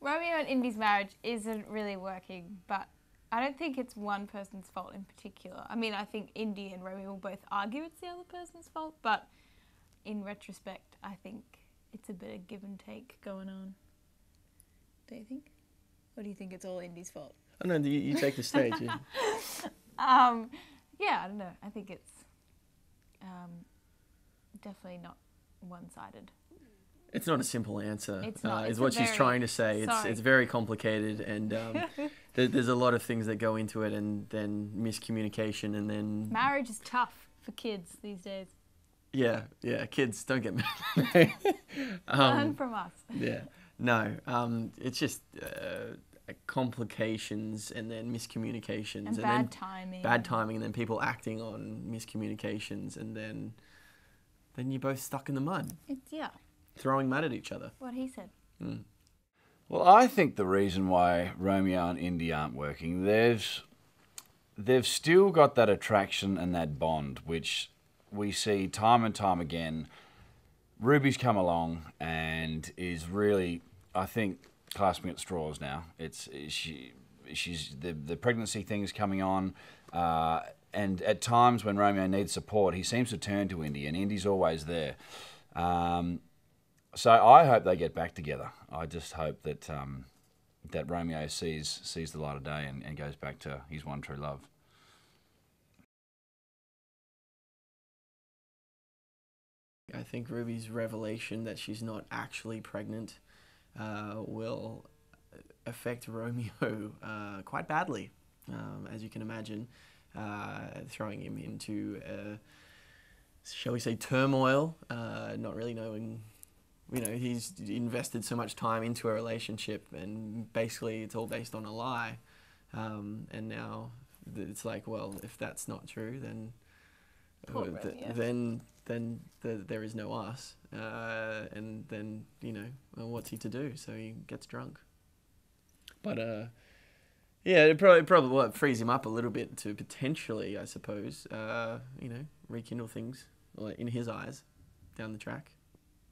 Romeo and Indy's marriage isn't really working, but I don't think it's one person's fault in particular. I mean, I think Indy and Romeo will both argue it's the other person's fault, but in retrospect, I think it's a bit of give and take going on. Do you think? Or do you think it's all Indy's fault? I don't know, you take the stage. Yeah. Yeah, I don't know. I think it's definitely not one-sided. It's not a simple answer, It's not. is what she's trying to say. Sorry. It's very complicated, and there's a lot of things that go into it, and then miscommunication, and then... Marriage is tough for kids these days. Yeah, kids, don't get married. Learn from us. Yeah, no, it's just complications, and then miscommunications. And bad timing. Bad timing, and then people acting on miscommunications, and then you're both stuck in the mud. Yeah. Throwing mud at each other. What he said. Mm. Well, I think the reason why Romeo and Indy aren't working, they've still got that attraction and that bond, which we see time and time again. Ruby's come along and is really, I think, clasping at straws now. She's the pregnancy thing's coming on, and at times when Romeo needs support, he seems to turn to Indy, and Indy's always there. So I hope they get back together. I just hope that that Romeo sees the light of day and goes back to his one true love. I think Ruby's revelation that she's not actually pregnant will affect Romeo quite badly, as you can imagine, throwing him into, shall we say, turmoil, not really knowing. You know, he's invested so much time into a relationship, and basically it's all based on a lie. And now it's like, well, if that's not true, then then there is no us. And then, you know, well, what's he to do? So he gets drunk. But yeah, it probably frees him up a little bit to potentially, I suppose, you know, rekindle things in his eyes down the track.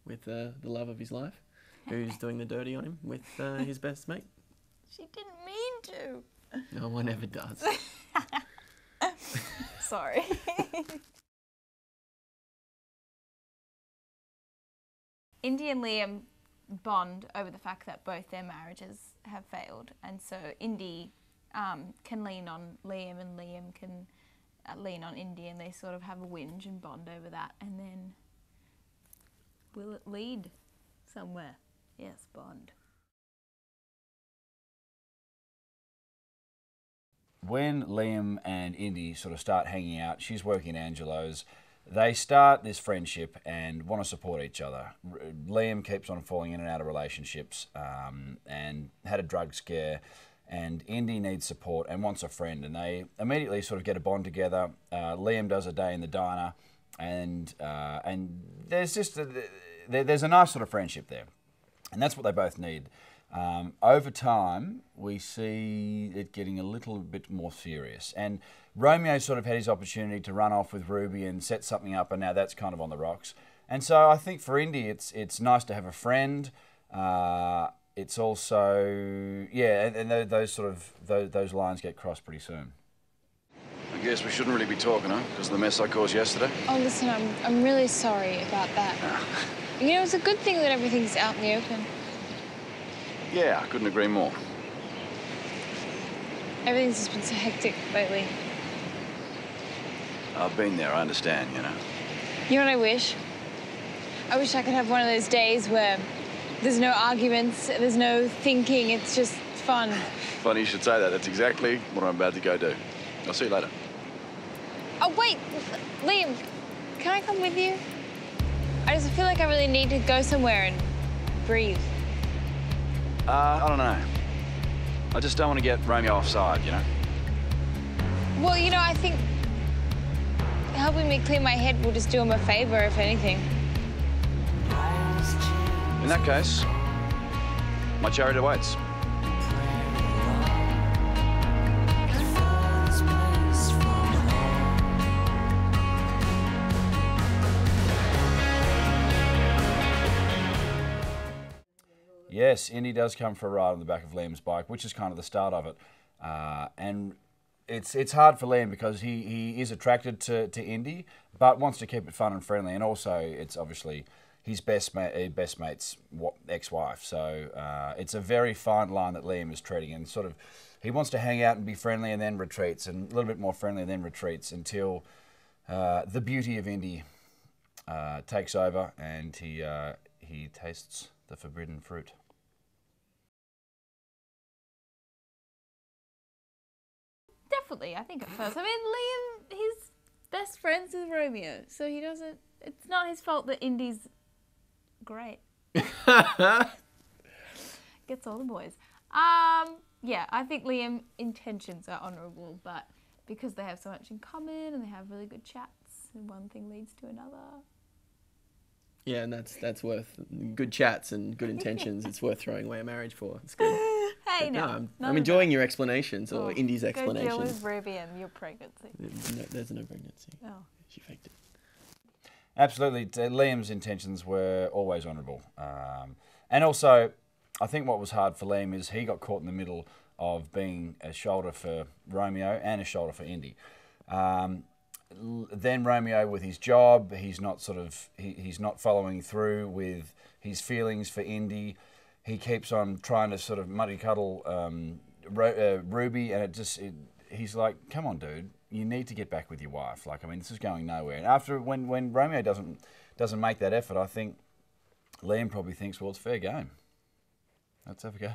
With the love of his life, who's doing the dirty on him with his best mate. She didn't mean to. No one ever does. Sorry. Indy and Liam bond over the fact that both their marriages have failed, and so Indy can lean on Liam, and Liam can lean on Indy, and they sort of have a whinge and bond over that, and then will it lead somewhere? Yes, bond. When Liam and Indy sort of start hanging out, she's working at Angelo's, they start this friendship and want to support each other. Liam keeps on falling in and out of relationships and had a drug scare, and Indy needs support and wants a friend, and they immediately sort of get a bond together. Liam does a day in the diner, and there's just there's a nice sort of friendship there, and that's what they both need. Over time, we see it getting a little bit more serious, and Romeo sort of had his opportunity to run off with Ruby and set something up, and now that's kind of on the rocks. And so I think for Indy, it's nice to have a friend. It's also, yeah, and those lines get crossed pretty soon. I guess we shouldn't really be talking, huh? Because of the mess I caused yesterday. Oh, listen, I'm really sorry about that. You know, it's a good thing that everything's out in the open. Yeah, I couldn't agree more. Everything's just been so hectic lately. I've been there, I understand, you know. You know what I wish? I wish I could have one of those days where there's no arguments, there's no thinking, it's just fun. Funny you should say that. That's exactly what I'm about to go do. I'll see you later. Oh, wait, Liam, can I come with you? I just feel like I really need to go somewhere and breathe. I don't know. I just don't want to get Romeo offside, you know? Well, you know, I think helping me clear my head will just do him a favor, if anything. In that case, my chariot awaits. Yes, Indy does come for a ride on the back of Liam's bike, which is kind of the start of it. And it's hard for Liam because he is attracted to Indy, but wants to keep it fun and friendly. And also, it's obviously his best mate's ex-wife. So it's a very fine line that Liam is treading. And sort of, he wants to hang out and be friendly and then retreats, and a little bit more friendly and then retreats until the beauty of Indy takes over and he tastes the forbidden fruit. Definitely, I think at first. I mean, Liam, his best friends with Romeo, so he doesn't. It's not his fault that Indy's great. Gets all the boys. Yeah, I think Liam intentions are honourable, but because they have so much in common and they have really good chats, and one thing leads to another. Yeah, and that's worth good chats and good intentions. It's worth throwing away a marriage for. It's good. Hey, But no. I'm enjoying your explanations or Indy's Go deal explanation. with Ruby and your pregnancy. There's no pregnancy. Oh. She faked it. Absolutely. Liam's intentions were always honourable. And also, I think what was hard for Liam is he got caught in the middle of being a shoulder for Romeo and a shoulder for Indy. Then Romeo with his job, he's not he's not following through with his feelings for Indy. He keeps on trying to sort of muddy cuddle Ruby, and he's like, come on, dude, you need to get back with your wife. Like, I mean, this is going nowhere. And after when Romeo doesn't make that effort, I think Liam probably thinks, well, it's fair game. Let's have a go.